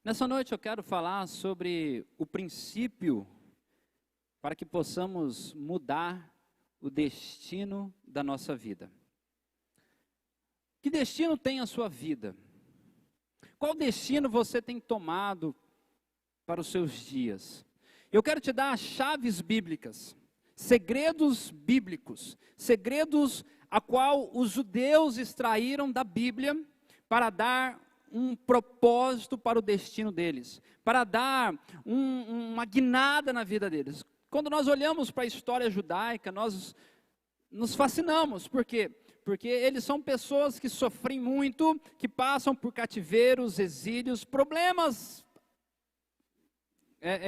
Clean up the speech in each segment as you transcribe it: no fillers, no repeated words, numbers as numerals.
Nessa noite eu quero falar sobre o princípio para que possamos mudar o destino da nossa vida. Que destino tem a sua vida? Qual destino você tem tomado para os seus dias? Eu quero te dar chaves bíblicas, segredos bíblicos, segredos a qual os judeus extraíram da Bíblia para dar um propósito para o destino deles, para dar uma guinada na vida deles. Quando nós olhamos para a história judaica, nós nos fascinamos. Por quê? Porque eles são pessoas que sofrem muito, que passam por cativeiros, exílios, problemas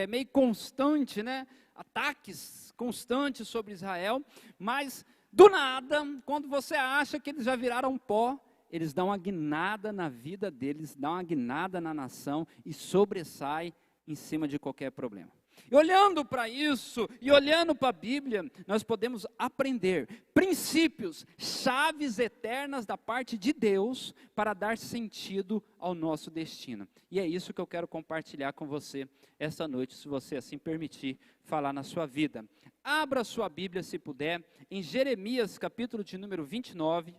meio constante, né? Ataques constantes sobre Israel, mas do nada, quando você acha que eles já viraram pó, eles dão uma guinada na vida deles, dão uma guinada na nação e sobressai em cima de qualquer problema. E olhando para isso, e olhando para a Bíblia, nós podemos aprender princípios, chaves eternas da parte de Deus para dar sentido ao nosso destino. E é isso que eu quero compartilhar com você esta noite, se você assim permitir falar na sua vida. Abra sua Bíblia, se puder, em Jeremias, capítulo de número 29,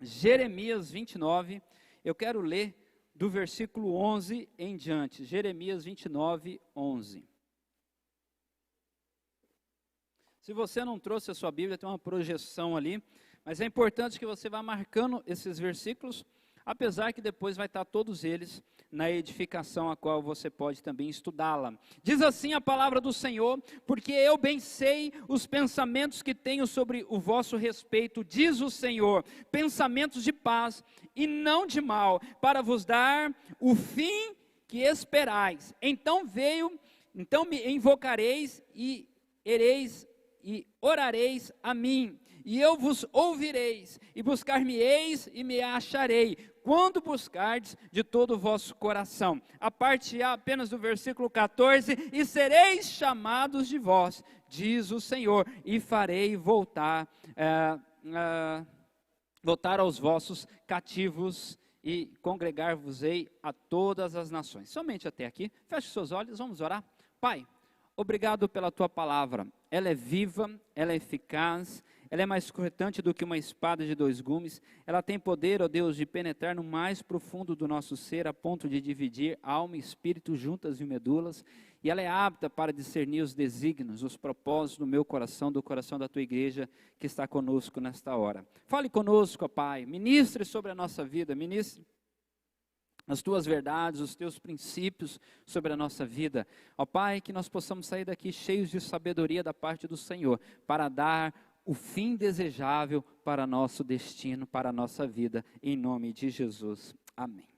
Jeremias 29, eu quero ler do versículo 11 em diante, Jeremias 29, 11. Se você não trouxe a sua Bíblia, tem uma projeção ali, mas é importante que você vá marcando esses versículos, apesar que depois vai estar todos eles na edificação a qual você pode também estudá-la. Diz assim a palavra do Senhor: porque eu bem sei os pensamentos que tenho sobre o vosso respeito, diz o Senhor, pensamentos de paz e não de mal, para vos dar o fim que esperais. Então me invocareis e orareis a mim, e eu vos ouvireis, e buscar-me-eis e me acharei, quando buscardes de todo o vosso coração. A parte A apenas do versículo 14, e sereis chamados de vós, diz o Senhor, e farei voltar aos vossos cativos, e congregar-vos-ei a todas as nações. Somente até aqui, feche seus olhos, vamos orar. Pai, obrigado pela tua palavra, ela é viva, ela é eficaz, ela é mais cortante do que uma espada de dois gumes, ela tem poder, ó Deus, de penetrar no mais profundo do nosso ser, a ponto de dividir alma e espírito, juntas e medulas, e ela é apta para discernir os desígnios, os propósitos do meu coração, do coração da tua igreja, que está conosco nesta hora. Fale conosco, ó Pai, ministre sobre a nossa vida, ministre as tuas verdades, os teus princípios sobre a nossa vida. Ó Pai, que nós possamos sair daqui cheios de sabedoria da parte do Senhor, para dar o fim desejável para nosso destino, para a nossa vida, em nome de Jesus. Amém.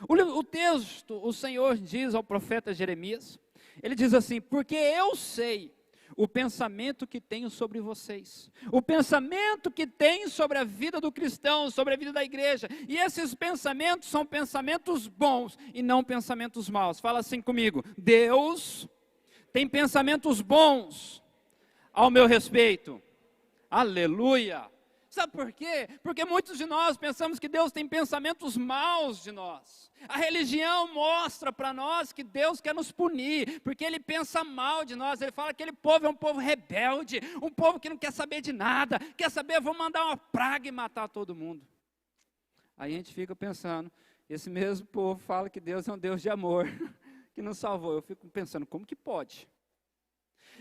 O texto, o Senhor diz ao profeta Jeremias, ele diz assim: porque eu sei o pensamento que tenho sobre vocês, o pensamento que tenho sobre a vida do cristão, sobre a vida da igreja, e esses pensamentos são pensamentos bons e não pensamentos maus. Fala assim comigo: Deus tem pensamentos bons ao meu respeito. Aleluia! Sabe por quê? Porque muitos de nós pensamos que Deus tem pensamentos maus de nós. A religião mostra para nós que Deus quer nos punir, porque Ele pensa mal de nós. Ele fala que aquele povo é um povo rebelde, um povo que não quer saber de nada, quer saber, vou mandar uma praga e matar todo mundo. Aí a gente fica pensando, esse mesmo povo fala que Deus é um Deus de amor, que nos salvou. Eu fico pensando, como que pode?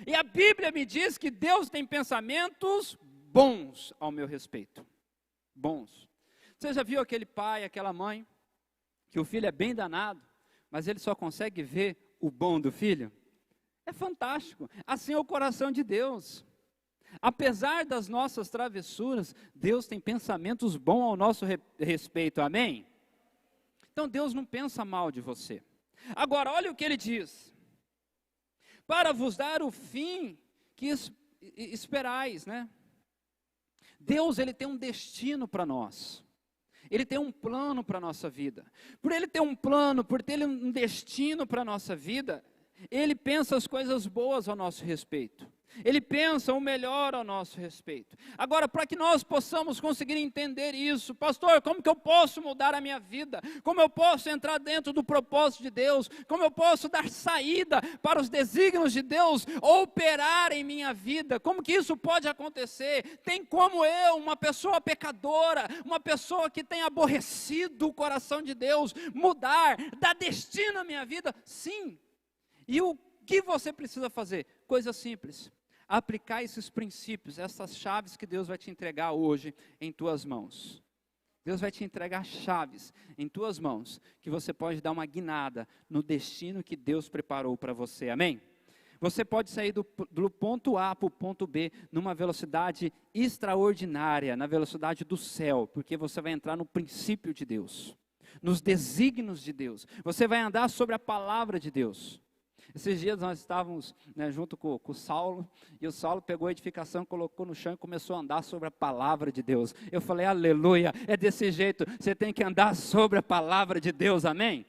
E a Bíblia me diz que Deus tem pensamentos bons ao meu respeito. Bons. Você já viu aquele pai, aquela mãe, que o filho é bem danado, mas ele só consegue ver o bom do filho? É fantástico. Assim é o coração de Deus. Apesar das nossas travessuras, Deus tem pensamentos bons ao nosso respeito. Amém? Então Deus não pensa mal de você. Agora, olha o que ele diz: para vos dar o fim que esperais, né? Deus, Ele tem um destino para nós. Ele tem um plano para a nossa vida. Por Ele ter um plano, por ter um destino para a nossa vida, Ele pensa as coisas boas ao nosso respeito. Ele pensa o melhor ao nosso respeito. Agora, para que nós possamos conseguir entender isso, pastor, como que eu posso mudar a minha vida? Como eu posso entrar dentro do propósito de Deus? Como eu posso dar saída para os desígnios de Deus operar em minha vida? Como que isso pode acontecer? Tem como eu, uma pessoa pecadora, uma pessoa que tem aborrecido o coração de Deus, mudar, dar destino à minha vida? Sim. E o que você precisa fazer? Coisa simples. Aplicar esses princípios, essas chaves que Deus vai te entregar hoje em tuas mãos. Deus vai te entregar chaves em tuas mãos, que você pode dar uma guinada no destino que Deus preparou para você, amém? Você pode sair do ponto A para o ponto B, numa velocidade extraordinária, na velocidade do céu, porque você vai entrar no princípio de Deus, nos desígnios de Deus, você vai andar sobre a palavra de Deus. Esses dias nós estávamos, junto com o Saulo, e o Saulo pegou a edificação, colocou no chão e começou a andar sobre a palavra de Deus. Eu falei, aleluia, é desse jeito, você tem que andar sobre a palavra de Deus, amém?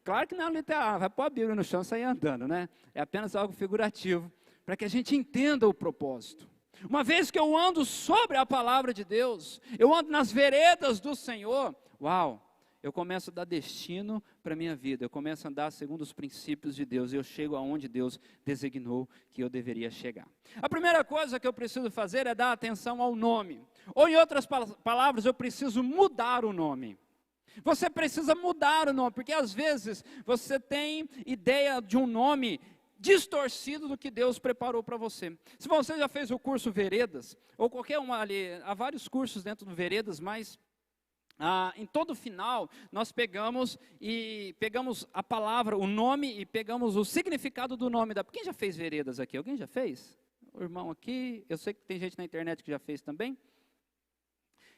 Claro que não é literal, vai pôr a Bíblia no chão e sair andando, né? É apenas algo figurativo, para que a gente entenda o propósito. Uma vez que eu ando sobre a palavra de Deus, eu ando nas veredas do Senhor, uau! Eu começo a dar destino para a minha vida, eu começo a andar segundo os princípios de Deus, e eu chego aonde Deus designou que eu deveria chegar. A primeira coisa que eu preciso fazer é dar atenção ao nome, ou em outras palavras, eu preciso mudar o nome. Você precisa mudar o nome, porque às vezes você tem ideia de um nome distorcido do que Deus preparou para você. Se você já fez o curso Veredas, ou qualquer um ali, há vários cursos dentro do Veredas, mas em todo final, nós pegamos a palavra, o nome, e pegamos o significado do nome. Quem já fez Veredas aqui? Alguém já fez? O irmão aqui, eu sei que tem gente na internet que já fez também.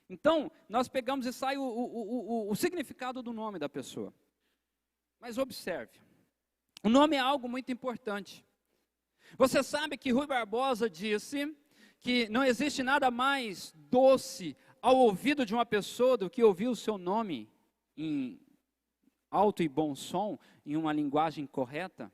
Então, nós pegamos e sai o significado do nome da pessoa. Mas observe, o nome é algo muito importante. Você sabe que Rui Barbosa disse que não existe nada mais doce ao ouvido de uma pessoa do que ouvir o seu nome em alto e bom som, em uma linguagem correta.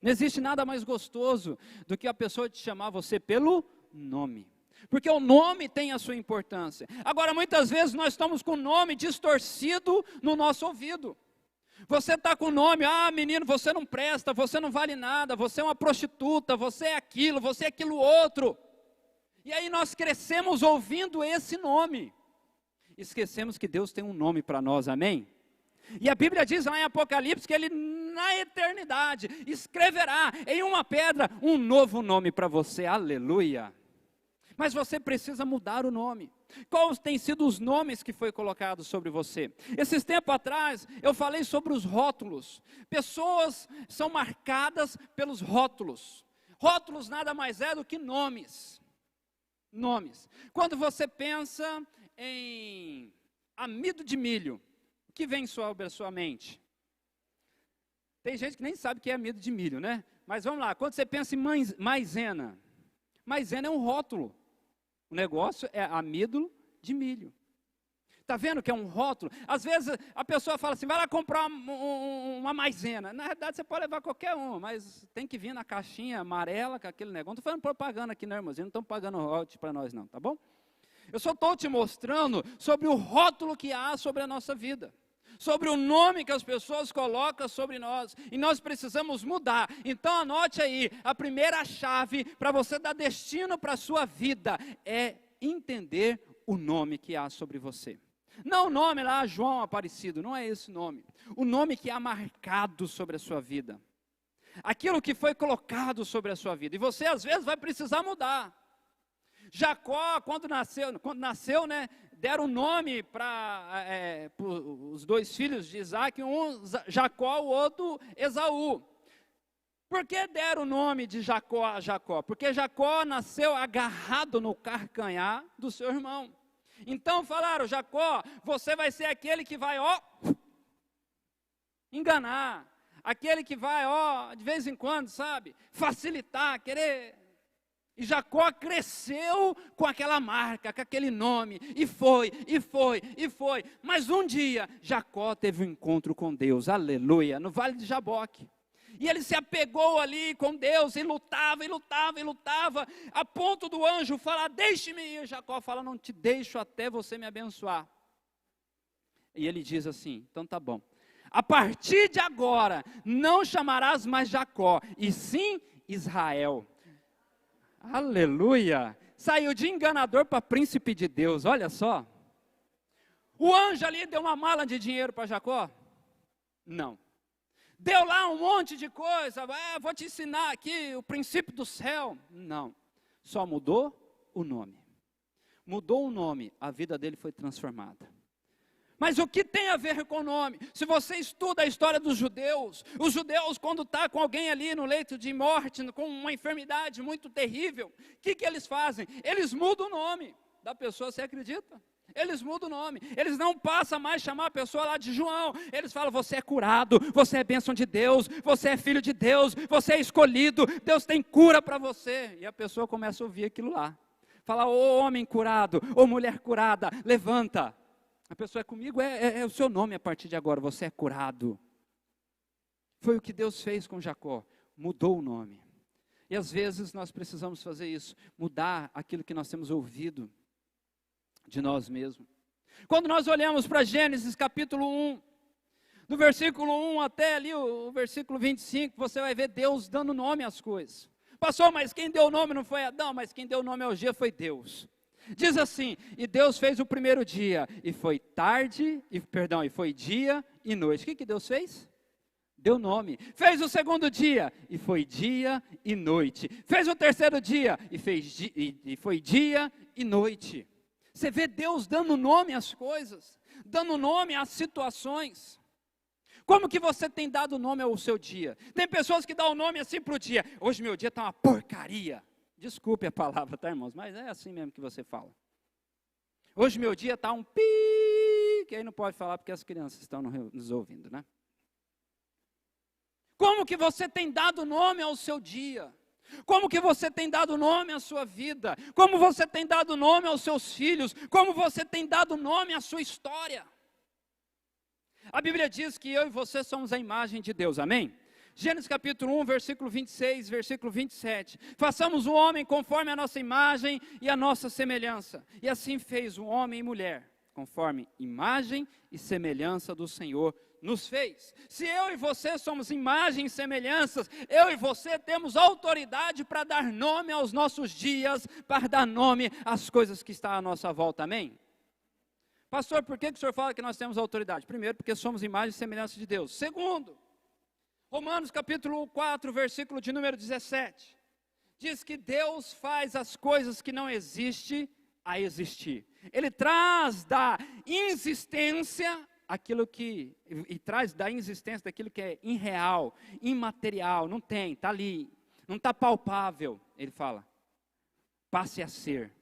Não existe nada mais gostoso do que a pessoa te chamar você pelo nome, porque o nome tem a sua importância. Agora, muitas vezes nós estamos com o nome distorcido no nosso ouvido. Você está com o nome, menino, você não presta, você não vale nada, você é uma prostituta, você é aquilo outro. E aí nós crescemos ouvindo esse nome. Esquecemos que Deus tem um nome para nós, amém? E a Bíblia diz lá em Apocalipse que Ele, na eternidade, escreverá em uma pedra um novo nome para você, aleluia. Mas você precisa mudar o nome. Quais têm sido os nomes que foi colocado sobre você? Esses tempos atrás, eu falei sobre os rótulos. Pessoas são marcadas pelos rótulos. Rótulos nada mais é do que nomes. Nomes. Quando você pensa em amido de milho, o que vem sobre a sua mente? Tem gente que nem sabe o que é amido de milho, né? Mas vamos lá, quando você pensa em maisena, maisena é um rótulo. O negócio é amido de milho. Está vendo que é um rótulo? Às vezes a pessoa fala assim, vai lá comprar uma maisena. Na verdade você pode levar qualquer uma, mas tem que vir na caixinha amarela com aquele negócio. Não estou fazendo propaganda aqui, né, irmãozinho? Não estão pagando royalties para nós não, tá bom? Eu só estou te mostrando sobre o rótulo que há sobre a nossa vida. Sobre o nome que as pessoas colocam sobre nós, e nós precisamos mudar. Então anote aí, a primeira chave para você dar destino para a sua vida, é entender o nome que há sobre você. Não o nome lá, João Aparecido, não é esse nome. O nome que há marcado sobre a sua vida. Aquilo que foi colocado sobre a sua vida, e você às vezes vai precisar mudar. Jacó, quando nasceu, né, deram um nome para os dois filhos de Isaac, um Jacó, o outro Esaú. Por que deram o nome de Jacó a Jacó? Porque Jacó nasceu agarrado no carcanhar do seu irmão. Então falaram, Jacó, você vai ser aquele que vai, enganar. Aquele que vai, de vez em quando, sabe, facilitar, querer. E Jacó cresceu com aquela marca, com aquele nome, e foi. Mas um dia, Jacó teve um encontro com Deus, aleluia, no Vale de Jaboque. E ele se apegou ali com Deus, e lutava, e lutava, e lutava, a ponto do anjo falar, deixe-me ir. Jacó fala, não te deixo até você me abençoar. E ele diz assim, então tá bom. A partir de agora, não chamarás mais Jacó, e sim Israel. Aleluia! Saiu de enganador para príncipe de Deus, olha só. O anjo ali deu uma mala de dinheiro para Jacó? Não. Deu lá um monte de coisa, vou te ensinar aqui o princípio do céu. Não. Só mudou o nome. Mudou o nome, a vida dele foi transformada. Mas o que tem a ver com o nome? Se você estuda a história dos judeus, os judeus quando está com alguém ali no leito de morte, com uma enfermidade muito terrível, o que eles fazem? Eles mudam o nome da pessoa, você acredita? Eles mudam o nome, eles não passam mais a chamar a pessoa lá de João, eles falam, você é curado, você é bênção de Deus, você é filho de Deus, você é escolhido, Deus tem cura para você. E a pessoa começa a ouvir aquilo lá, fala, ô homem curado, ô mulher curada, levanta. A pessoa é comigo, é o seu nome a partir de agora, você é curado. Foi o que Deus fez com Jacó, mudou o nome. E às vezes nós precisamos fazer isso, mudar aquilo que nós temos ouvido de nós mesmos. Quando nós olhamos para Gênesis capítulo 1, do versículo 1 até ali o versículo 25, você vai ver Deus dando nome às coisas. Pastor, mas quem deu o nome não foi Adão, mas quem deu o nome ao dia foi Deus. Diz assim, e Deus fez o primeiro dia, e foi foi dia e noite. O que Deus fez? Deu nome. Fez o segundo dia, e foi dia e noite. Fez o terceiro dia, e foi dia e noite. Você vê Deus dando nome às coisas, dando nome às situações. Como que você tem dado nome ao seu dia? Tem pessoas que dão o nome assim para o dia. Hoje meu dia está uma porcaria. Desculpe a palavra, tá, irmãos? Mas é assim mesmo que você fala. Hoje meu dia está um pi, que aí não pode falar porque as crianças estão nos ouvindo, né? Como que você tem dado nome ao seu dia? Como que você tem dado nome à sua vida? Como você tem dado nome aos seus filhos? Como você tem dado nome à sua história? A Bíblia diz que eu e você somos a imagem de Deus, amém? Gênesis capítulo 1, versículo 26, versículo 27. Façamos o homem conforme a nossa imagem e a nossa semelhança. E assim fez o homem e mulher, conforme imagem e semelhança do Senhor nos fez. Se eu e você somos imagem e semelhanças, eu e você temos autoridade para dar nome aos nossos dias, para dar nome às coisas que estão à nossa volta, amém? Pastor, por que o senhor fala que nós temos autoridade? Primeiro, porque somos imagem e semelhança de Deus. Segundo, Romanos capítulo 4, versículo de número 17, diz que Deus faz as coisas que não existem a existir. Ele traz da inexistência aquilo que, e traz da inexistência daquilo que é irreal, imaterial, não tem, está ali, não está palpável. Ele fala, passe a ser.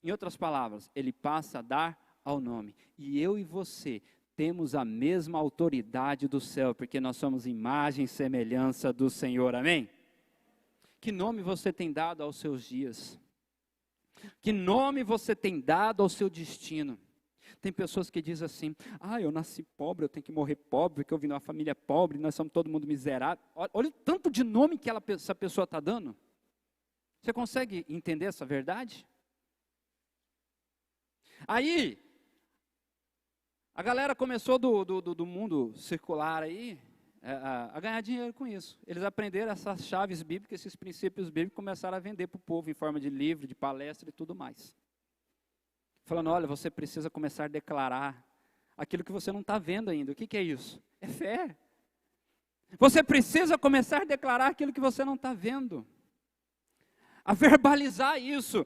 Em outras palavras, ele passa a dar ao nome. E eu e você temos a mesma autoridade do céu, porque nós somos imagem e semelhança do Senhor, amém? Que nome você tem dado aos seus dias? Que nome você tem dado ao seu destino? Tem pessoas que dizem assim, eu nasci pobre, eu tenho que morrer pobre, porque eu vim de uma família pobre, nós somos todo mundo miserável. Olha o tanto de nome que essa pessoa está dando. Você consegue entender essa verdade? Aí, a galera começou do mundo circular aí, a ganhar dinheiro com isso. Eles aprenderam essas chaves bíblicas, esses princípios bíblicos, começaram a vender para o povo em forma de livro, de palestra e tudo mais. Falando, olha, você precisa começar a declarar aquilo que você não está vendo ainda. O que é isso? É fé. Você precisa começar a declarar aquilo que você não está vendo. A verbalizar isso.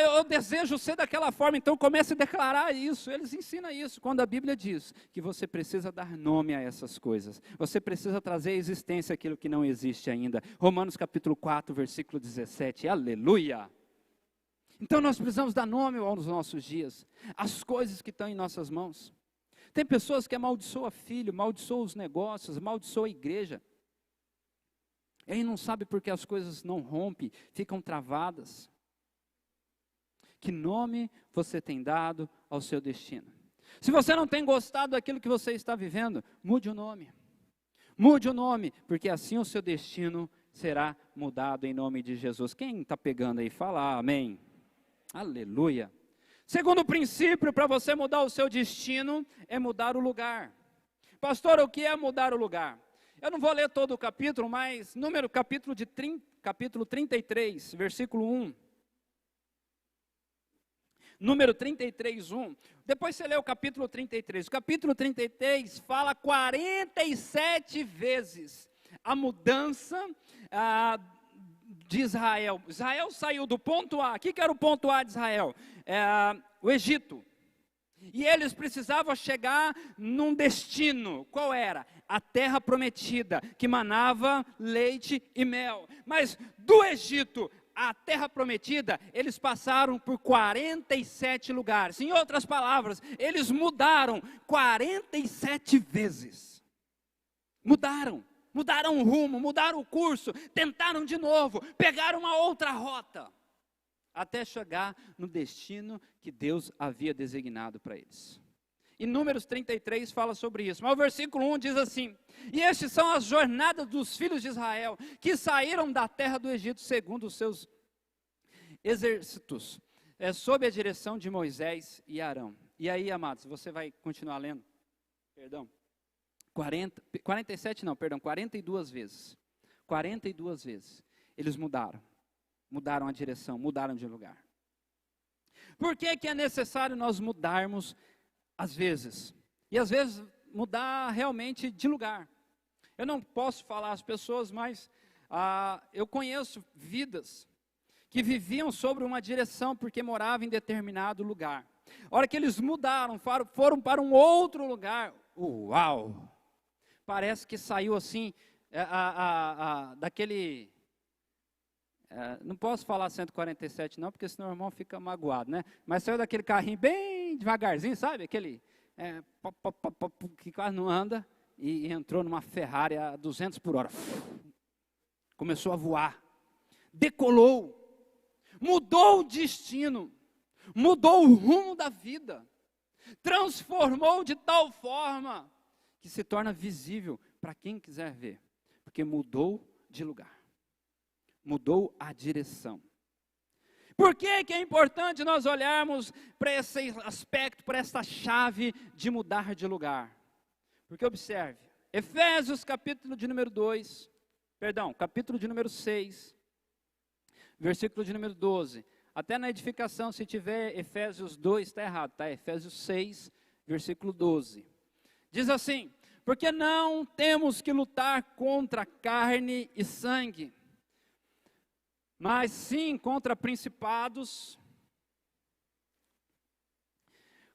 Eu desejo ser daquela forma, então comece a declarar isso. Eles ensinam isso, quando a Bíblia diz que você precisa dar nome a essas coisas. Você precisa trazer à existência aquilo que não existe ainda. Romanos capítulo 4, versículo 17. Aleluia! Então nós precisamos dar nome aos nossos dias, às coisas que estão em nossas mãos. Tem pessoas que amaldiçoam filho, amaldiçoam os negócios, amaldiçoam a igreja. E aí não sabe porque as coisas não rompem, ficam travadas. Que nome você tem dado ao seu destino? Se você não tem gostado daquilo que você está vivendo, mude o nome. Mude o nome, porque assim o seu destino será mudado em nome de Jesus. Quem está pegando aí, fala amém. Aleluia. Segundo princípio para você mudar o seu destino é mudar o lugar. Pastor, o que é mudar o lugar? Eu não vou ler todo o capítulo, mas capítulo 33, versículo 1. Número 33, 1. Depois você lê o capítulo 33. O capítulo 33 fala 47 vezes a mudança de Israel. Israel saiu do ponto A. O que era o ponto A de Israel? O Egito. E eles precisavam chegar num destino. Qual era? A terra prometida, que manava leite e mel. Mas do Egito a terra prometida, eles passaram por 47 lugares. Em outras palavras, eles mudaram 47 vezes. Mudaram o rumo, mudaram o curso, tentaram de novo, pegaram uma outra rota, até chegar no destino que Deus havia designado para eles. E Números 33 fala sobre isso, mas o versículo 1 diz assim: e estas são as jornadas dos filhos de Israel, que saíram da terra do Egito, segundo os seus exércitos, sob a direção de Moisés e Arão. E aí, amados, você vai continuar lendo, 42 vezes, 42 vezes, eles mudaram a direção, mudaram de lugar. Por que é necessário nós mudarmos às vezes? E às vezes mudar realmente de lugar. Eu não posso falar às pessoas, mas eu conheço vidas que viviam sobre uma direção porque moravam em determinado lugar. A hora que eles mudaram, foram para um outro lugar, uau! Parece que saiu assim, daquele... não posso falar 147 não, porque senão o irmão fica magoado, né? Mas saiu daquele carrinho bem devagarzinho, sabe? Aquele que quase não anda, e entrou numa Ferrari a 200 por hora. Começou a voar, decolou, mudou o destino, mudou o rumo da vida, transformou de tal forma que se torna visível para quem quiser ver, porque mudou de lugar. Mudou a direção. Por que é importante nós olharmos para esse aspecto, para essa chave de mudar de lugar? Porque observe, Efésios capítulo de número 6, versículo de número 12. Até na edificação, se tiver Efésios 2, está errado, tá? Efésios 6, versículo 12. Diz assim: porque não temos que lutar contra carne e sangue, mas sim contra principados,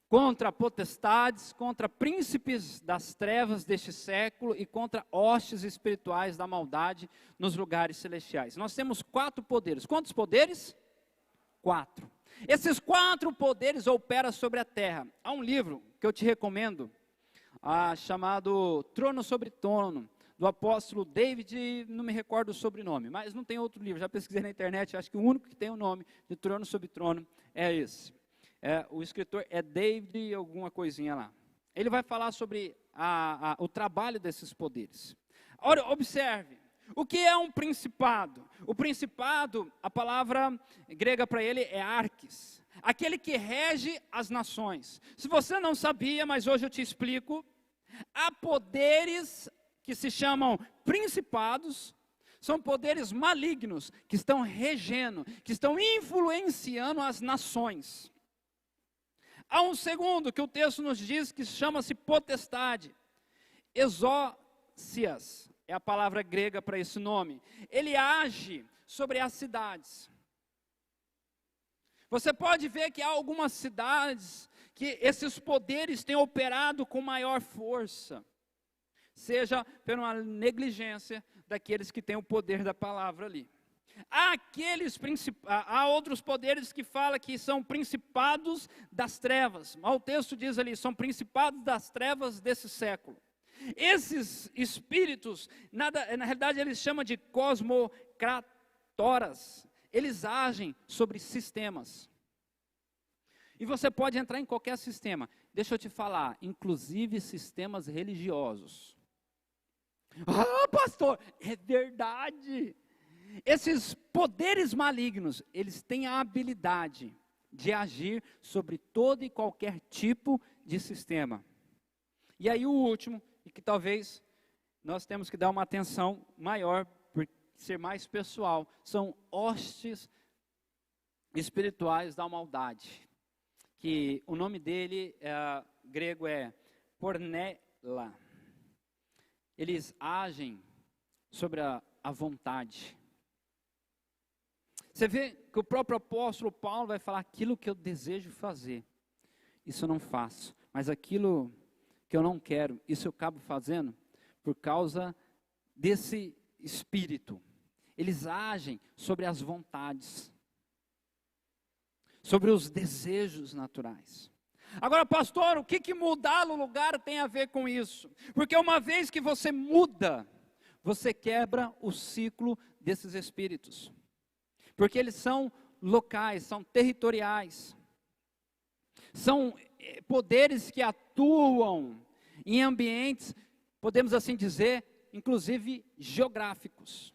contra potestades, contra príncipes das trevas deste século e contra hostes espirituais da maldade nos lugares celestiais. Nós temos 4 poderes. Quantos poderes? 4. Esses 4 poderes operam sobre a terra. Há um livro que eu te recomendo, chamado Trono sobre Trono, do apóstolo David, não me recordo o sobrenome, mas não tem outro livro, já pesquisei na internet, acho que o único que tem o nome de Trono sobre Trono é esse. O escritor é David alguma coisinha lá. Ele vai falar sobre o trabalho desses poderes. Ora, observe, o que é um principado? O principado, a palavra grega para ele é arques, aquele que rege as nações. Se você não sabia, mas hoje eu te explico, há poderes que se chamam principados, são poderes malignos que estão regendo, que estão influenciando as nações. Há um segundo que o texto nos diz que chama-se potestade. Exócias é a palavra grega para esse nome. Ele age sobre as cidades. Você pode ver que há algumas cidades que esses poderes têm operado com maior força, seja por uma negligência daqueles que têm o poder da palavra ali. Há outros poderes que fala que são principados das trevas. Mas o texto diz ali, são principados das trevas desse século. Esses espíritos, na realidade eles chamam de cosmocratoras. Eles agem sobre sistemas. E você pode entrar em qualquer sistema. Deixa eu te falar, inclusive sistemas religiosos. Ah, pastor, é verdade. Esses poderes malignos, eles têm a habilidade de agir sobre todo e qualquer tipo de sistema. E aí o último, e que talvez nós temos que dar uma atenção maior, por ser mais pessoal, são hostes espirituais da maldade. Que o nome dele, grego é pornela. Eles agem sobre a vontade. Você vê que o próprio apóstolo Paulo vai falar: aquilo que eu desejo fazer, isso eu não faço. Mas aquilo que eu não quero, isso eu acabo fazendo por causa desse espírito. Eles agem sobre as vontades, sobre os desejos naturais. Agora, pastor, o que mudar o lugar tem a ver com isso? Porque uma vez que você muda, você quebra o ciclo desses espíritos. Porque eles são locais, são territoriais. São poderes que atuam em ambientes, podemos assim dizer, inclusive geográficos.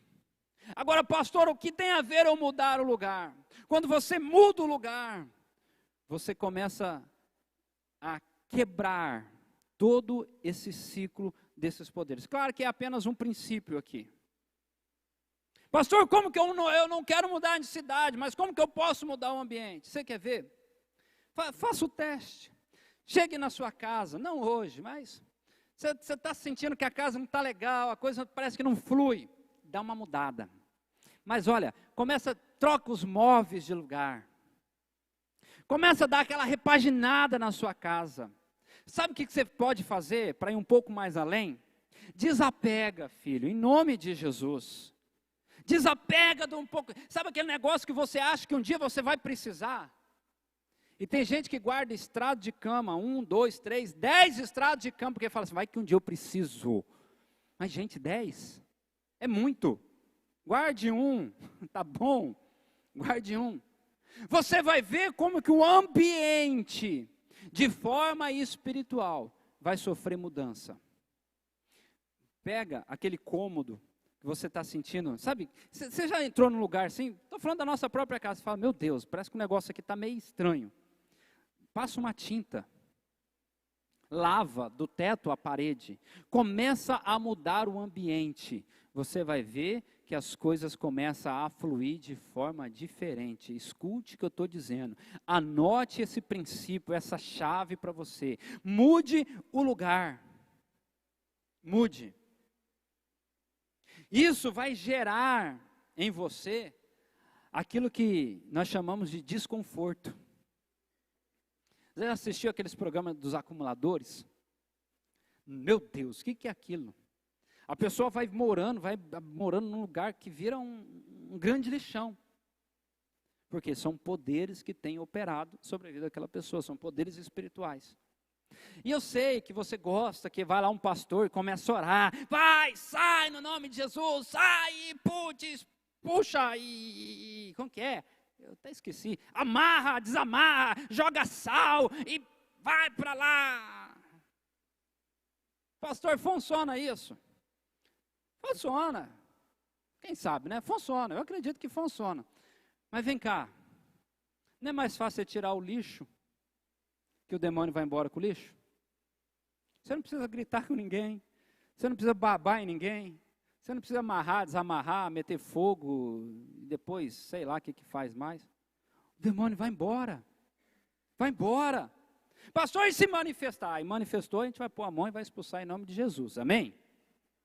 Agora, pastor, o que tem a ver ou mudar o lugar? Quando você muda o lugar, você começa a quebrar todo esse ciclo desses poderes. Claro que é apenas um princípio aqui. Pastor, como que eu não quero mudar de cidade, mas como que eu posso mudar o ambiente? Você quer ver? Faça o teste. Chegue na sua casa, não hoje, mas você está sentindo que a casa não está legal, a coisa parece que não flui. Dá uma mudada. Mas olha, troca os móveis de lugar. Começa a dar aquela repaginada na sua casa. Sabe o que você pode fazer para ir um pouco mais além? Desapega, filho, em nome de Jesus. Desapega de um pouco. Sabe aquele negócio que você acha que um dia você vai precisar? E tem gente que guarda estrado de cama, 1, 2, 3, 10 estrados de cama, porque fala assim, vai que um dia eu preciso. Mas gente, 10 é muito. Guarde um, tá bom? Guarde um. Você vai ver como que o ambiente, de forma espiritual, vai sofrer mudança. Pega aquele cômodo que você está sentindo, sabe, você já entrou num lugar assim, estou falando da nossa própria casa, você fala, meu Deus, parece que o negócio aqui está meio estranho. Passa uma tinta, lava do teto à parede, começa a mudar o ambiente, você vai ver que as coisas começam a fluir de forma diferente. Escute o que eu estou dizendo, anote esse princípio, essa chave para você, mude o lugar, mude. Isso vai gerar em você aquilo que nós chamamos de desconforto. Você já assistiu aqueles programas dos acumuladores? Meu Deus, o que é aquilo? A pessoa vai morando num lugar que vira um grande lixão. Porque são poderes que têm operado sobre a vida daquela pessoa, são poderes espirituais. E eu sei que você gosta, que vai lá um pastor e começa a orar, vai, sai no nome de Jesus, sai, putz, puxa, como que é? Eu até esqueci, amarra, desamarra, joga sal e vai para lá. Pastor, funciona isso? Funciona, quem sabe, né? Funciona, eu acredito que funciona. Mas vem cá, não é mais fácil você tirar o lixo, que o demônio vai embora com o lixo? Você não precisa gritar com ninguém, você não precisa babar em ninguém, você não precisa amarrar, desamarrar, meter fogo, e depois, sei lá o que faz mais. O demônio vai embora, vai embora. Pastor, e se manifestar? E manifestou, a gente vai pôr a mão e vai expulsar em nome de Jesus, amém?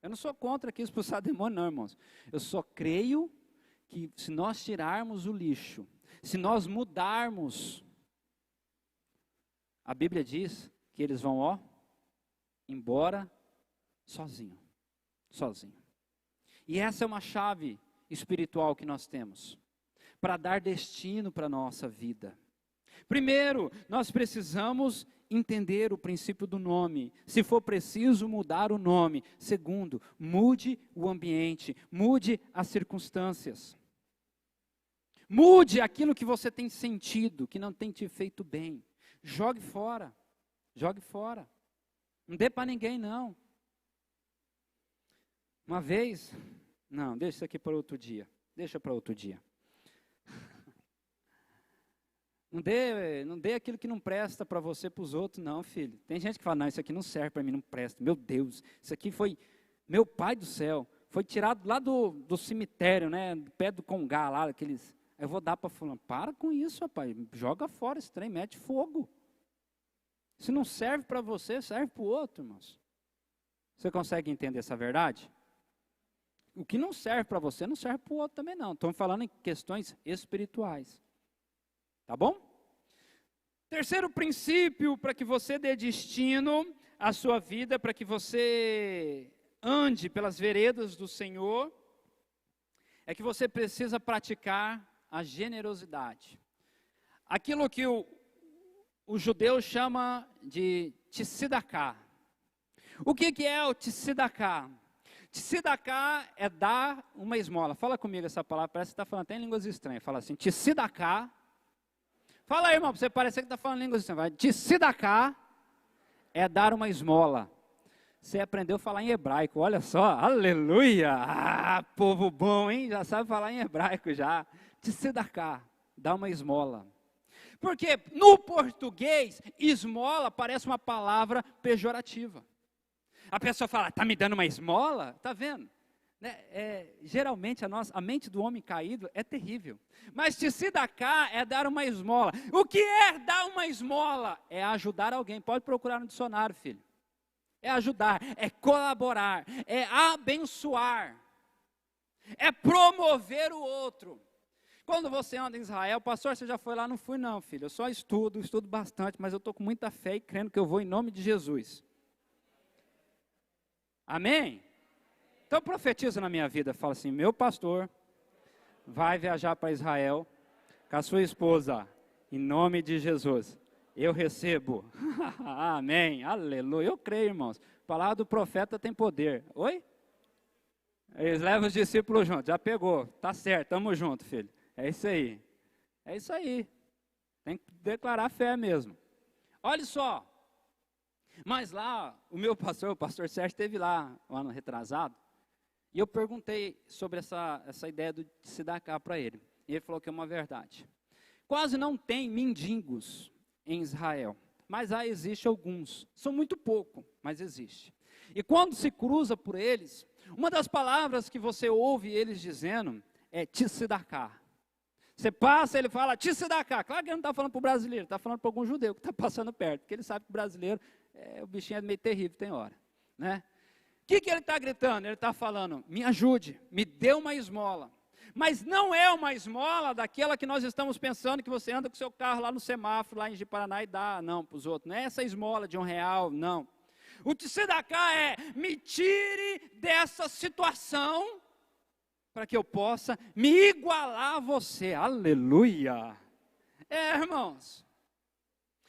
Eu não sou contra aqui expulsar demônio não, irmãos. Eu só creio que se nós tirarmos o lixo, se nós mudarmos, a Bíblia diz que eles vão, embora sozinho. E essa é uma chave espiritual que nós temos, para dar destino para a nossa vida. Primeiro, nós precisamos entender o princípio do nome, se for preciso mudar o nome. Segundo, mude o ambiente, mude as circunstâncias. Mude aquilo que você tem sentido, que não tem te feito bem. Jogue fora, jogue fora. Não dê para ninguém não. Uma vez, não, deixa isso aqui para outro dia. Deixa para outro dia. Não dê aquilo que não presta para você, para os outros, não, filho. Tem gente que fala, não, isso aqui não serve para mim, não presta. Meu Deus, isso aqui foi, meu pai do céu, foi tirado lá do cemitério, né, do pé do congá lá, aqueles, eu vou dar para fulano. Para com isso, rapaz, joga fora esse trem, mete fogo. Se não serve para você, serve para o outro, irmãos. Você consegue entender essa verdade? O que não serve para você, não serve para o outro também não. Estamos falando em questões espirituais. Tá bom? Terceiro princípio para que você dê destino à sua vida, para que você ande pelas veredas do Senhor, é que você precisa praticar a generosidade. Aquilo que o judeu chama de tzedakah. O que é o tzedakah? Tzedakah é dar uma esmola. Fala comigo essa palavra, parece que você está falando até em línguas estranhas. Fala assim, tzedakah. Fala aí, irmão, para você parecer que está falando línguas estranhas. Tzedakah é dar uma esmola. Você aprendeu a falar em hebraico, olha só, aleluia. Ah, povo bom, hein? Já sabe falar em hebraico já. Tzedakah, dá uma esmola. Porque no português, esmola parece uma palavra pejorativa. A pessoa fala, está me dando uma esmola? Está vendo? Geralmente a mente do homem caído é terrível. Mas tzedakah é dar uma esmola. O que é dar uma esmola? É ajudar alguém. Pode procurar no dicionário, filho. É ajudar, é colaborar, é abençoar, é promover o outro. Quando você anda em Israel, pastor, você já foi lá? Não fui não, filho. Eu só estudo bastante, mas eu estou com muita fé e crendo que eu vou em nome de Jesus. Amém? Então profetiza na minha vida, fala assim, meu pastor vai viajar para Israel com a sua esposa, em nome de Jesus. Eu recebo. Amém, aleluia. Eu creio, irmãos. A palavra do profeta tem poder. Oi? Eles levam os discípulos juntos. Já pegou. Tá certo, estamos juntos, filho. É isso aí. É isso aí. Tem que declarar fé mesmo. Olha só. Mas lá, o meu pastor, o pastor Sérgio, esteve lá, um ano retrasado. E eu perguntei sobre essa ideia de tzedakah para ele. E ele falou que é uma verdade. Quase não tem mendigos em Israel, mas existe alguns. São muito pouco, mas existe. E quando se cruza por eles, uma das palavras que você ouve eles dizendo é tzedakah. Você passa, ele fala tzedakah. Claro que ele não está falando para o brasileiro, está falando para algum judeu que está passando perto, porque ele sabe que o brasileiro, o bichinho é meio terrível, tem hora, né? O que ele está gritando? Ele está falando, me ajude, me dê uma esmola. Mas não é uma esmola daquela que nós estamos pensando que você anda com o seu carro lá no semáforo, lá em Ji-Paraná e dá, não, para os outros. Não é essa esmola de R$1, não. O tzedakah é, me tire dessa situação, para que eu possa me igualar a você. Aleluia. Irmãos.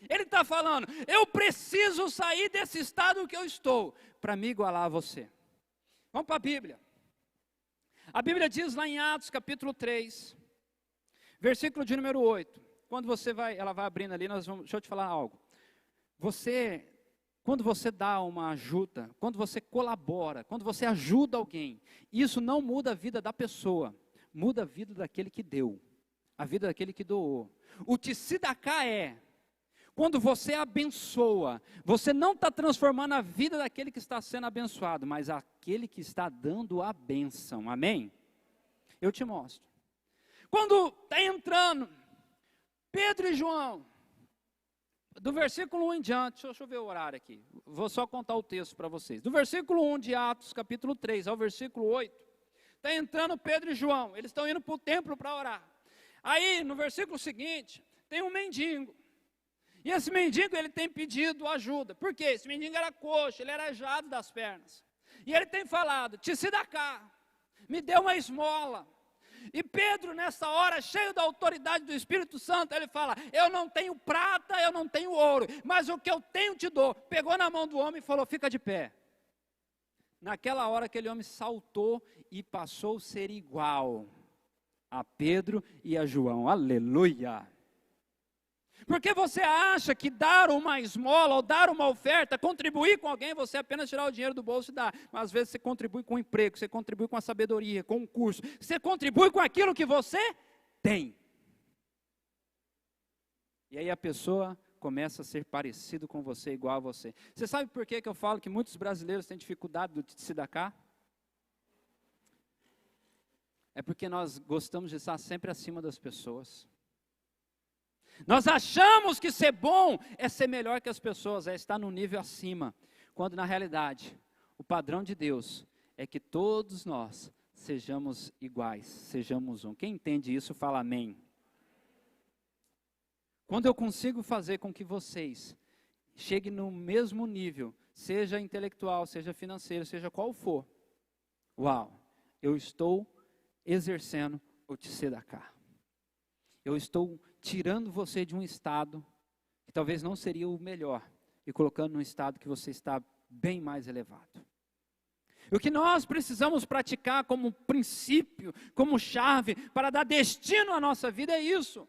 Ele está falando, eu preciso sair desse estado que eu estou, para me igualar a você. Vamos para a Bíblia. A Bíblia diz lá em Atos capítulo 3, versículo de número 8. Quando ela vai abrindo ali, deixa eu te falar algo. Quando você dá uma ajuda, quando você colabora, quando você ajuda alguém, isso não muda a vida da pessoa, muda a vida daquele que deu, a vida daquele que doou. O tzedakah quando você abençoa, você não está transformando a vida daquele que está sendo abençoado, mas aquele que está dando a bênção, amém? Eu te mostro. Quando está entrando Pedro e João, do versículo 1 em diante, deixa eu ver o horário aqui, vou só contar o texto para vocês. Do versículo 1 de Atos, capítulo 3, ao versículo 8, está entrando Pedro e João, eles estão indo para o templo para orar. Aí, no versículo seguinte, tem um mendigo. E esse mendigo, ele tem pedido ajuda. Por quê? Esse mendigo era coxo, ele era aleijado das pernas. E ele tem falado, tzedakah, me dê uma esmola. E Pedro, nessa hora, cheio da autoridade do Espírito Santo, ele fala, eu não tenho prata, eu não tenho ouro, mas o que eu tenho te dou. Pegou na mão do homem e falou, fica de pé. Naquela hora, aquele homem saltou e passou a ser igual a Pedro e a João. Aleluia! Porque você acha que dar uma esmola ou dar uma oferta, contribuir com alguém, você apenas tirar o dinheiro do bolso e dar. Mas às vezes você contribui com o emprego, você contribui com a sabedoria, com um curso, você contribui com aquilo que você tem. E aí a pessoa começa a ser parecido com você, igual a você. Você sabe por que eu falo que muitos brasileiros têm dificuldade de se dar cá? É porque nós gostamos de estar sempre acima das pessoas. Nós achamos que ser bom é ser melhor que as pessoas, é estar no nível acima. Quando na realidade, o padrão de Deus é que todos nós sejamos iguais, sejamos um. Quem entende isso, fala amém. Quando eu consigo fazer com que vocês cheguem no mesmo nível, seja intelectual, seja financeiro, seja qual for, uau, eu estou exercendo o Tzedakah. Eu estou tirando você de um estado que talvez não seria o melhor e colocando num estado que você está bem mais elevado. O que nós precisamos praticar como princípio, como chave para dar destino à nossa vida é isso.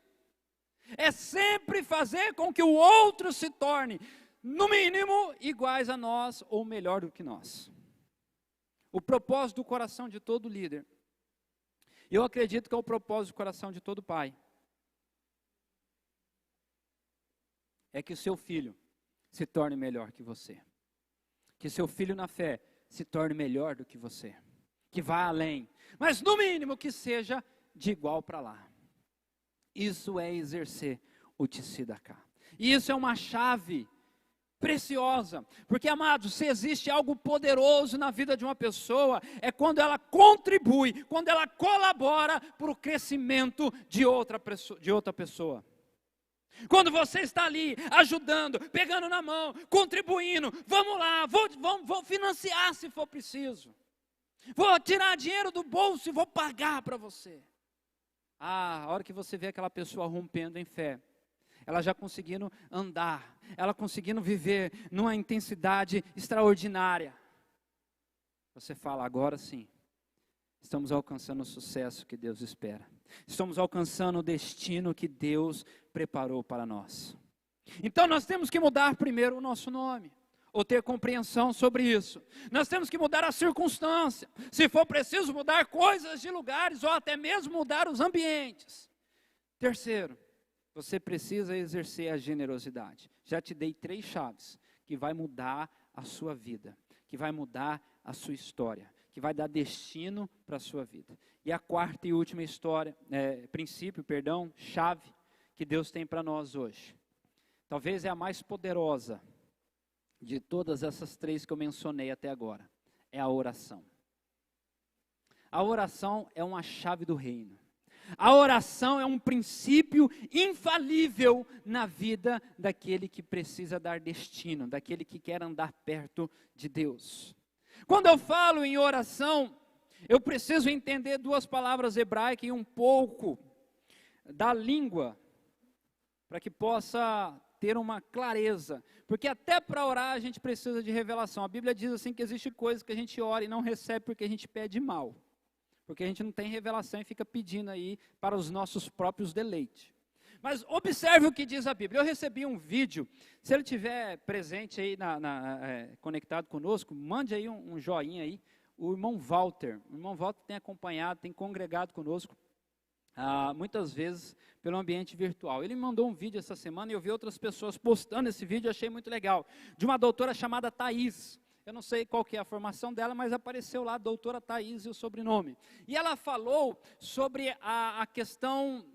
É sempre fazer com que o outro se torne, no mínimo, iguais a nós ou melhor do que nós. O propósito do coração de todo líder, eu acredito que é o propósito do coração de todo pai, é que o seu filho se torne melhor que você. Que seu filho na fé se torne melhor do que você. Que vá além. Mas no mínimo que seja de igual para lá. Isso é exercer o Tzedakah. E isso é uma chave preciosa. Porque, amados, se existe algo poderoso na vida de uma pessoa, é quando ela contribui, quando ela colabora para o crescimento de outra pessoa. Quando você está ali, ajudando, pegando na mão, contribuindo, vamos lá, vou financiar se for preciso. Vou tirar dinheiro do bolso e vou pagar para você. A hora que você vê aquela pessoa rompendo em fé, ela já conseguindo andar, ela conseguindo viver numa intensidade extraordinária. Você fala, agora sim, estamos alcançando o sucesso que Deus espera. Estamos alcançando o destino que Deus preparou para nós. Então nós temos que mudar primeiro o nosso nome, ou ter compreensão sobre isso. Nós temos que mudar a circunstância. Se for preciso mudar coisas de lugares, ou até mesmo mudar os ambientes. Terceiro, você precisa exercer a generosidade. Já te dei 3 chaves que vai mudar a sua vida, que vai mudar a sua história, que vai dar destino para a sua vida. E a quarta e última chave que Deus tem para nós hoje. Talvez é a mais poderosa de todas essas 3 que eu mencionei até agora. É a oração. A oração é uma chave do reino. A oração é um princípio infalível na vida daquele que precisa dar destino, daquele que quer andar perto de Deus. Quando eu falo em oração, eu preciso entender 2 palavras hebraicas e um pouco da língua, para que possa ter uma clareza, porque até para orar a gente precisa de revelação. A Bíblia diz assim que existe coisas que a gente ora e não recebe porque a gente pede mal, porque a gente não tem revelação e fica pedindo aí para os nossos próprios deleites. Mas observe o que diz a Bíblia. Eu recebi um vídeo, se ele estiver presente aí, conectado conosco, mande aí um joinha aí. O irmão Walter tem acompanhado, tem congregado conosco, muitas vezes pelo ambiente virtual. Ele me mandou um vídeo essa semana e eu vi outras pessoas postando esse vídeo, eu achei muito legal, de uma doutora chamada Thaís. Eu não sei qual que é a formação dela, mas apareceu lá, doutora Thaís e o sobrenome. E ela falou sobre a questão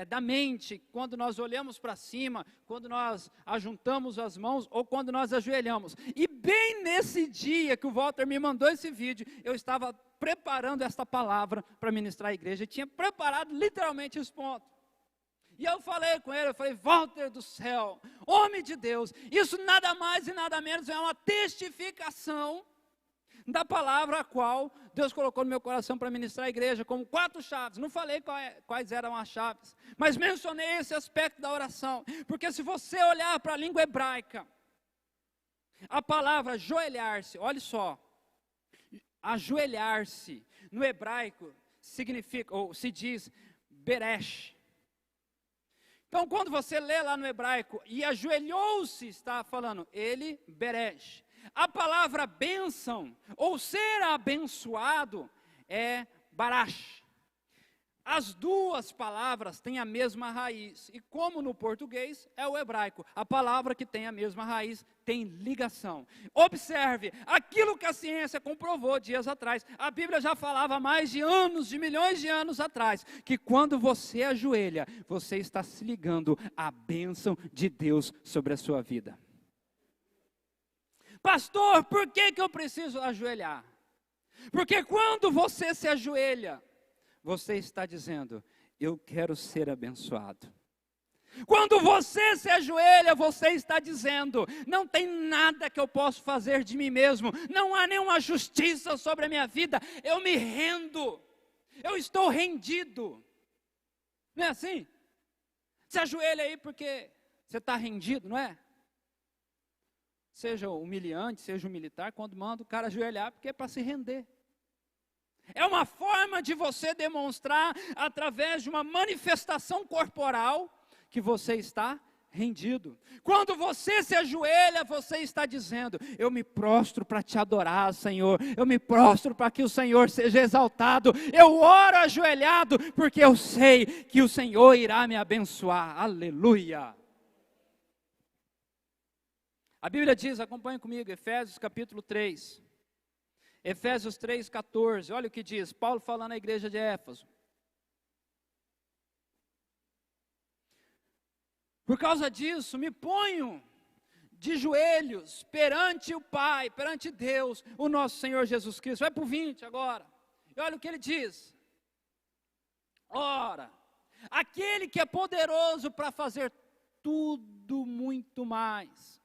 da mente, quando nós olhamos para cima, quando nós ajuntamos as mãos ou quando nós ajoelhamos. E bem nesse dia que o Walter me mandou esse vídeo, eu estava preparando esta palavra para ministrar a igreja, e tinha preparado literalmente esse ponto. E eu falei com ele, Walter do céu, homem de Deus, isso nada mais e nada menos é uma testificação da palavra a qual Deus colocou no meu coração para ministrar a igreja, como 4 chaves. Não falei quais eram as chaves, mas mencionei esse aspecto da oração, porque se você olhar para a língua hebraica, a palavra ajoelhar-se, olha só, ajoelhar-se, no hebraico, significa, ou se diz, beresh, Então, quando você lê lá no hebraico, e ajoelhou-se, está falando, ele beresh. A palavra bênção, ou ser abençoado, é barash. As duas palavras têm a mesma raiz, e como no português é o hebraico, a palavra que tem a mesma raiz tem ligação. Observe, aquilo que a ciência comprovou dias atrás, a Bíblia já falava há mais de anos, de milhões de anos atrás, que quando você ajoelha, você está se ligando à bênção de Deus sobre a sua vida. Pastor, por que eu preciso ajoelhar? Porque quando você se ajoelha, você está dizendo, eu quero ser abençoado. Quando você se ajoelha, você está dizendo, não tem nada que eu possa fazer de mim mesmo, não há nenhuma justiça sobre a minha vida, eu me rendo, eu estou rendido. Não é assim? Se ajoelha aí porque você está rendido, não é? Seja humilhante, seja um militar, quando manda o cara ajoelhar, porque é para se render. É uma forma de você demonstrar, através de uma manifestação corporal, que você está rendido. Quando você se ajoelha, você está dizendo, eu me prostro para te adorar, Senhor. Eu me prostro para que o Senhor seja exaltado. Eu oro ajoelhado, porque eu sei que o Senhor irá me abençoar. Aleluia. A Bíblia diz, acompanhe comigo, Efésios capítulo 3. Efésios 3,14, olha o que diz, Paulo falando à igreja de Éfeso. Por causa disso, me ponho de joelhos perante o Pai, perante Deus, o nosso Senhor Jesus Cristo. Vai para o 20 agora, e olha o que ele diz. Ora, aquele que é poderoso para fazer tudo muito mais,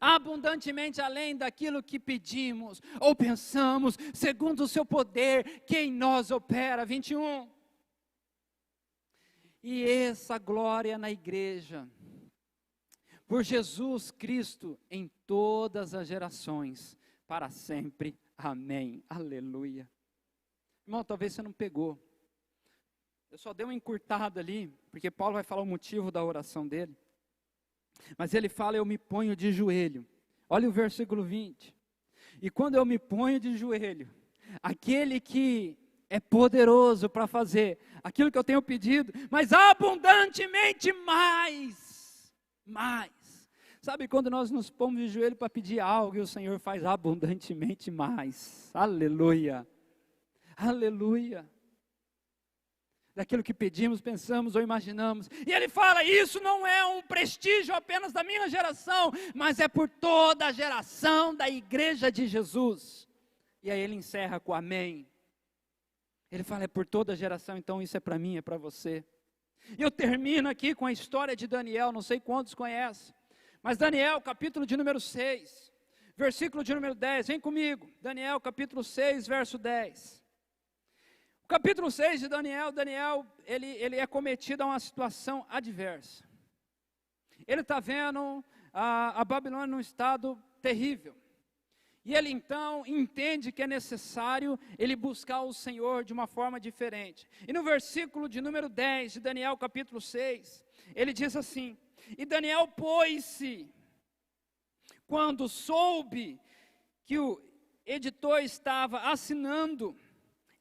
abundantemente além daquilo que pedimos ou pensamos, segundo o seu poder que em nós opera. 21. E essa glória na igreja, por Jesus Cristo, em todas as gerações, para sempre. Amém. Aleluia. Irmão, talvez você não pegou. Eu só dei uma encurtada ali, porque Paulo vai falar o motivo da oração dele. Mas ele fala, eu me ponho de joelho. Olha o versículo 20. E quando eu me ponho de joelho, aquele que é poderoso para fazer aquilo que eu tenho pedido, mas abundantemente mais. Sabe quando nós nos pomos de joelho para pedir algo e o Senhor faz abundantemente mais. Aleluia. Aleluia. Daquilo que pedimos, pensamos ou imaginamos. E ele fala, isso não é um prestígio apenas da minha geração, mas é por toda a geração da igreja de Jesus. E aí ele encerra com amém. Ele fala, é por toda a geração, então isso é para mim, é para você. E eu termino aqui com a história de Daniel, não sei quantos conhecem. Mas Daniel, capítulo de número 6, versículo de número 10, vem comigo. Daniel, capítulo 6, verso 10. O capítulo 6 de Daniel, ele é cometido a uma situação adversa. Ele está vendo a Babilônia num estado terrível. E ele então entende que é necessário ele buscar o Senhor de uma forma diferente. E no versículo de número 10 de Daniel capítulo 6, ele diz assim, e Daniel pôs-se, quando soube que o editor estava assinando,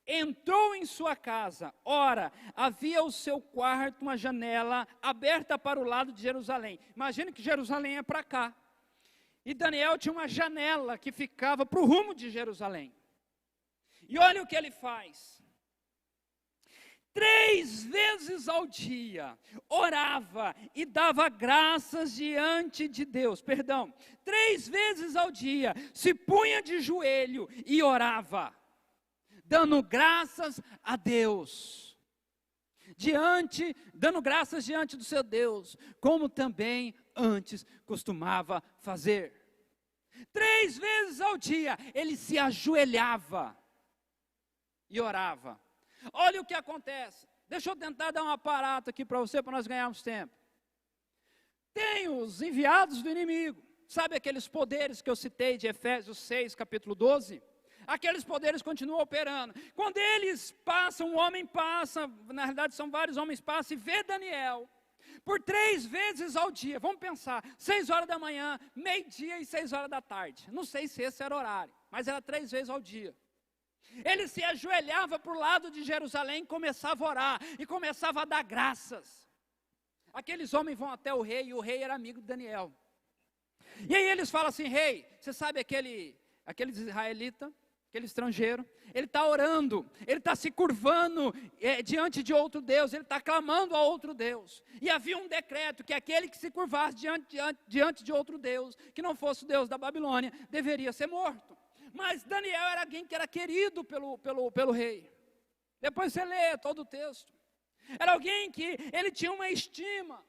entrou em sua casa, ora, havia o seu quarto, uma janela aberta para o lado de Jerusalém. Imagina que Jerusalém é para cá. E Daniel tinha uma janela que ficava para o rumo de Jerusalém. E olha o que ele faz. 3 vezes ao dia, orava e dava graças diante de Deus. 3 vezes ao dia, se punha de joelho e orava, dando graças a Deus. Dando graças diante do seu Deus, como também antes costumava fazer. 3 vezes ao dia, ele se ajoelhava e orava. Olha o que acontece. Deixa eu tentar dar um aparato aqui para você, para nós ganharmos tempo. Tem os enviados do inimigo. Sabe aqueles poderes que eu citei de Efésios 6, capítulo 12? Aqueles poderes continuam operando. Quando eles passam, um homem passa, na realidade são vários homens passam e vê Daniel. por 3 vezes ao dia. Vamos pensar, 6 horas da manhã, meio-dia e 6 horas da tarde. Não sei se esse era o horário, mas era 3 vezes ao dia. Ele se ajoelhava para o lado de Jerusalém, começava a orar e começava a dar graças. Aqueles homens vão até o rei, e o rei era amigo de Daniel. E aí eles falam assim: rei, você sabe aquele israelita, aquele estrangeiro, ele está orando, ele está se curvando diante de outro Deus, ele está clamando a outro Deus. E havia um decreto que aquele que se curvasse diante de outro Deus, que não fosse o Deus da Babilônia, deveria ser morto. Mas Daniel era alguém que era querido pelo rei. Depois você lê todo o texto. Era alguém que ele tinha uma estima.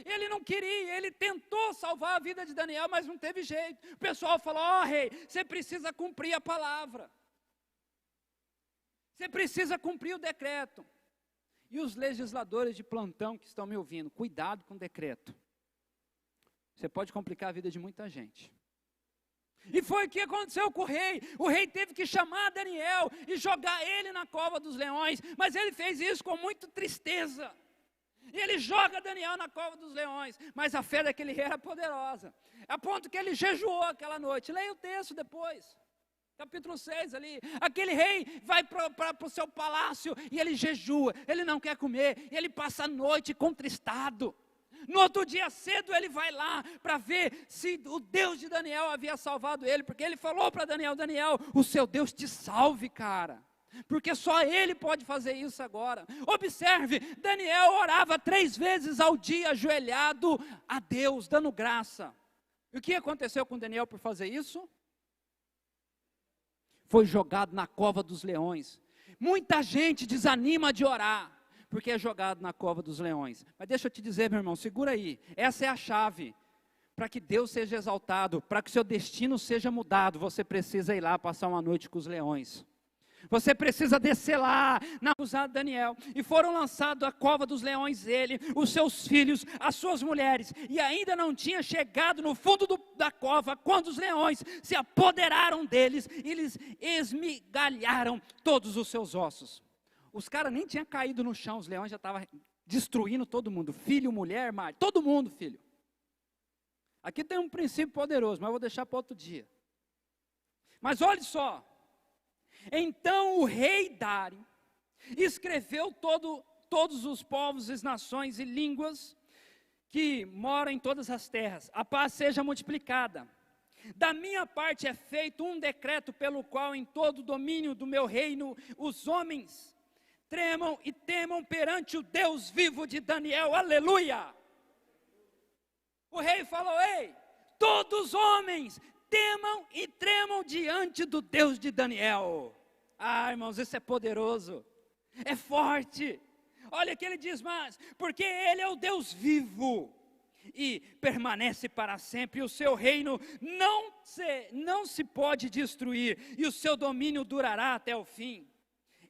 Ele não queria, ele tentou salvar a vida de Daniel, mas não teve jeito. O pessoal falou: rei, você precisa cumprir a palavra. Você precisa cumprir o decreto. E os legisladores de plantão que estão me ouvindo, cuidado com o decreto. Você pode complicar a vida de muita gente. E foi o que aconteceu com o rei. O rei teve que chamar Daniel e jogar ele na cova dos leões, mas ele fez isso com muita tristeza. E ele joga Daniel na cova dos leões, mas a fé daquele rei era poderosa, a ponto que ele jejuou aquela noite. Leia o texto depois, capítulo 6 ali. Aquele rei vai para o seu palácio e ele jejua, ele não quer comer, e ele passa a noite contristado. No outro dia cedo ele vai lá para ver se o Deus de Daniel havia salvado ele, porque ele falou para Daniel: Daniel, o seu Deus te salve, cara, porque só ele pode fazer isso agora. Observe, Daniel orava 3 vezes ao dia, ajoelhado a Deus, dando graça. E o que aconteceu com Daniel por fazer isso? Foi jogado na cova dos leões. Muita gente desanima de orar, porque é jogado na cova dos leões. Mas deixa eu te dizer, meu irmão, segura aí, essa é a chave. Para que Deus seja exaltado, para que o seu destino seja mudado, você precisa ir lá passar uma noite com os leões. Você precisa descer lá na acusada de Daniel. E foram lançados à cova dos leões ele, os seus filhos, as suas mulheres. E ainda não tinha chegado no fundo da cova, quando os leões se apoderaram deles e eles esmigalharam todos os seus ossos. Os caras nem tinham caído no chão, os leões já estavam destruindo todo mundo. Filho, mulher, marido, todo mundo, filho. Aqui tem um princípio poderoso, mas eu vou deixar para outro dia. Mas olhe só. Então o rei Dário escreveu todos os povos, as nações e línguas que moram em todas as terras: a paz seja multiplicada. Da minha parte é feito um decreto pelo qual em todo o domínio do meu reino os homens tremam e temam perante o Deus vivo de Daniel. Aleluia! O rei falou: ei, todos os homens temam e tremam diante do Deus de Daniel. Ah, irmãos, isso é poderoso, é forte. Olha o que ele diz mais: porque ele é o Deus vivo e permanece para sempre, e o seu reino não se pode destruir, e o seu domínio durará até o fim.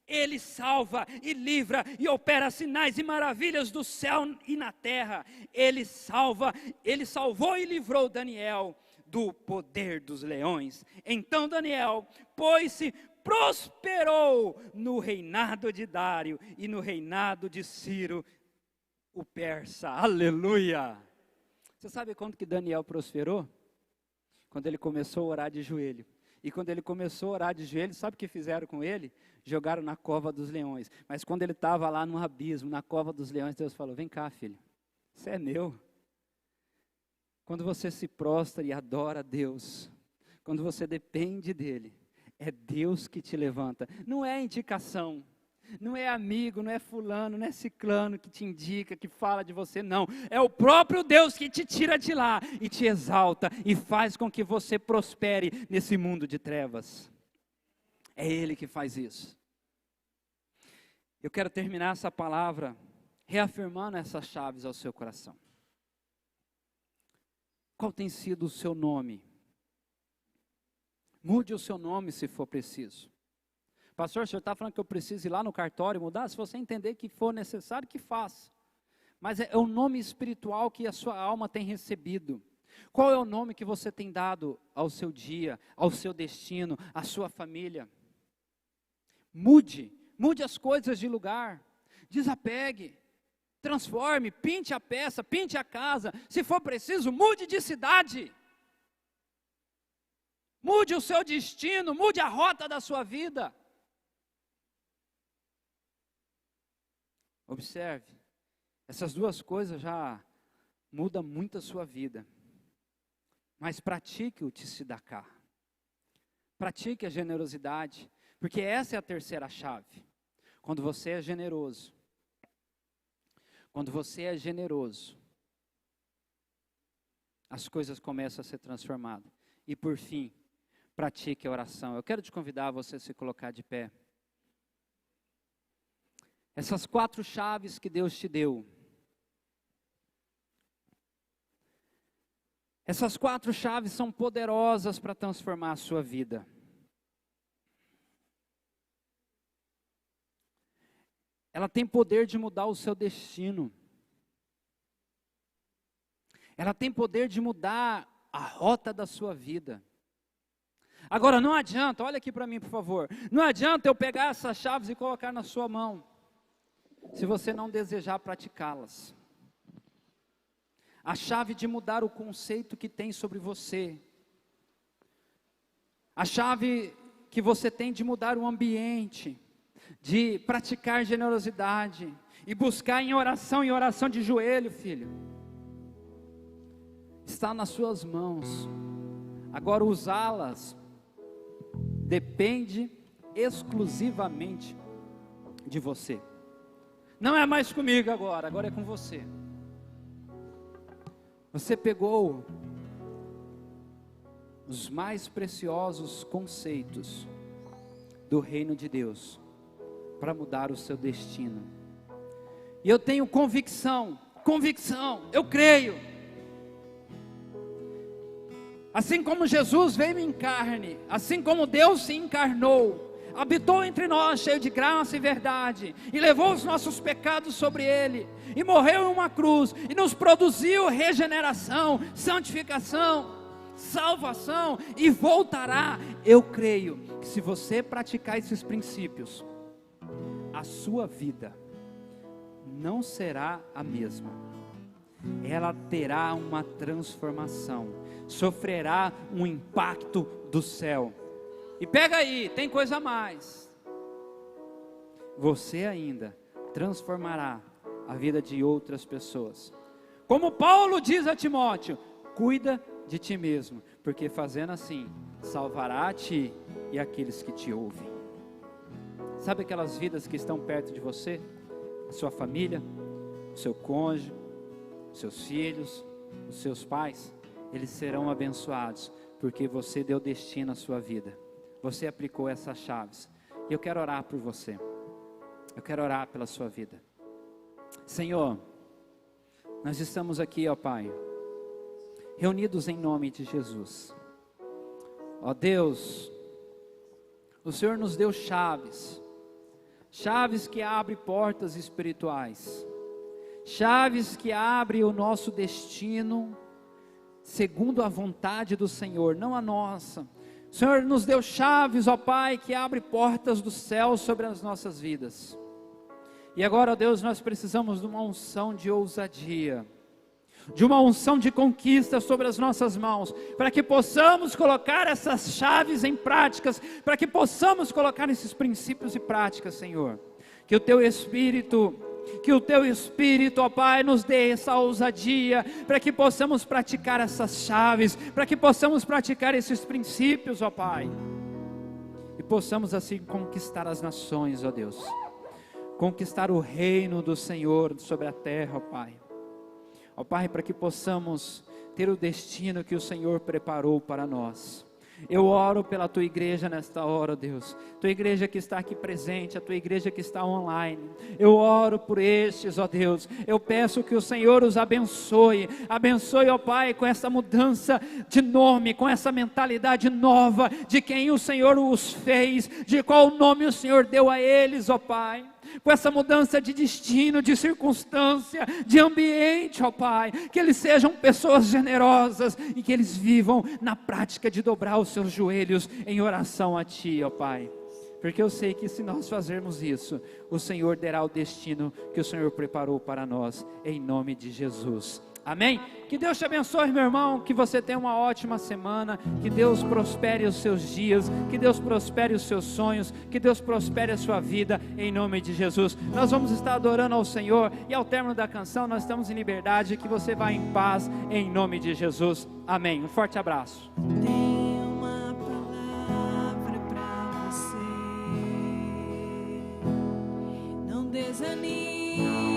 Ele salva e livra e opera sinais e maravilhas do céu e na terra. Ele salvou e livrou Daniel do poder dos leões. Então Daniel pôs-se, prosperou no reinado de Dário e no reinado de Ciro, o persa. Aleluia! Você sabe quando que Daniel prosperou? Quando ele começou a orar de joelho. E quando ele começou a orar de joelho, sabe o que fizeram com ele? Jogaram na cova dos leões. Mas quando ele estava lá no abismo, na cova dos leões, Deus falou: vem cá, filho, você é meu. Quando você se prostra e adora a Deus, quando você depende dEle, é Deus que te levanta. Não é indicação, não é amigo, não é fulano, não é ciclano que te indica, que fala de você, não. É o próprio Deus que te tira de lá e te exalta e faz com que você prospere nesse mundo de trevas. É Ele que faz isso. Eu quero terminar essa palavra reafirmando essas chaves ao seu coração. Qual tem sido o seu nome? Mude o seu nome se for preciso. Pastor, o senhor está falando que eu preciso ir lá no cartório mudar? Se você entender que for necessário, que faça. Mas é o nome espiritual que a sua alma tem recebido. Qual é o nome que você tem dado ao seu dia, ao seu destino, à sua família? Mude as coisas de lugar. Desapegue. transforme, pinte a peça, pinte a casa, se for preciso, mude de cidade. Mude o seu destino, mude a rota da sua vida. Observe, essas duas coisas já mudam muito a sua vida. Mas pratique o tzedakah. Pratique a generosidade, porque essa é a terceira chave. Quando você é generoso, as coisas começam a ser transformadas. E por fim, pratique a oração. Eu quero te convidar a você se colocar de pé. Essas 4 chaves que Deus te deu. Essas 4 chaves são poderosas para transformar a sua vida. Ela tem poder de mudar o seu destino. Ela tem poder de mudar a rota da sua vida. Agora, não adianta, olha aqui para mim, por favor. Não adianta eu pegar essas chaves e colocar na sua mão, se você não desejar praticá-las. A chave de mudar o conceito que tem sobre você. A chave que você tem de mudar o ambiente, de praticar generosidade e buscar em oração de joelho, filho. Está nas suas mãos. Agora usá-las depende exclusivamente de você. Não é mais comigo agora é com você. Você pegou os mais preciosos conceitos do reino de Deus para mudar o seu destino. E eu tenho convicção, eu creio. Assim como Jesus veio em carne, assim como Deus se encarnou, habitou entre nós, cheio de graça e verdade, e levou os nossos pecados sobre Ele, e morreu em uma cruz, e nos produziu regeneração, santificação, salvação, e voltará. Eu creio que se você praticar esses princípios, a sua vida não será a mesma. Ela terá uma transformação, sofrerá um impacto do céu. E pega aí, tem coisa a mais. Você ainda transformará a vida de outras pessoas. Como Paulo diz a Timóteo, cuida de ti mesmo, porque fazendo assim, salvará a ti e aqueles que te ouvem. Sabe aquelas vidas que estão perto de você? A sua família, o seu cônjuge, os seus filhos, os seus pais, eles serão abençoados, porque você deu destino à sua vida. Você aplicou essas chaves. E eu quero orar por você. Eu quero orar pela sua vida. Senhor, nós estamos aqui, ó Pai, reunidos em nome de Jesus. Ó Deus, o Senhor nos deu chaves. Chaves que abrem portas espirituais. Chaves que abrem o nosso destino segundo a vontade do Senhor, não a nossa. O Senhor nos deu chaves, ó Pai, que abre portas do céu sobre as nossas vidas. E agora, ó Deus, nós precisamos de uma unção de ousadia, de uma unção de conquista sobre as nossas mãos, para que possamos colocar essas chaves em práticas, para que possamos colocar esses princípios em práticas, Senhor. Que o Teu Espírito, ó Pai, nos dê essa ousadia, para que possamos praticar essas chaves, para que possamos praticar esses princípios, ó Pai, e possamos assim conquistar as nações, ó Deus, conquistar o reino do Senhor sobre a terra, ó Pai. Ó Pai, para que possamos ter o destino que o Senhor preparou para nós. Eu oro pela Tua igreja nesta hora, ó Deus, Tua igreja que está aqui presente, a Tua igreja que está online. Eu oro por estes, ó Deus, eu peço que o Senhor os abençoe, ó Pai, com essa mudança de nome, com essa mentalidade nova, de quem o Senhor os fez, de qual nome o Senhor deu a eles, ó Pai. Com essa mudança de destino, de circunstância, de ambiente, ó Pai, que eles sejam pessoas generosas e que eles vivam na prática de dobrar os seus joelhos em oração a Ti, ó Pai, porque eu sei que se nós fazermos isso, o Senhor dará o destino que o Senhor preparou para nós, em nome de Jesus. Amém? Que Deus te abençoe, meu irmão, que você tenha uma ótima semana, que Deus prospere os seus dias, que Deus prospere os seus sonhos, que Deus prospere a sua vida, em nome de Jesus. Nós vamos estar adorando ao Senhor, e ao término da canção nós estamos em liberdade, que você vá em paz, em nome de Jesus. Amém. Um forte abraço. Tenho uma palavra pra você. Não desanime.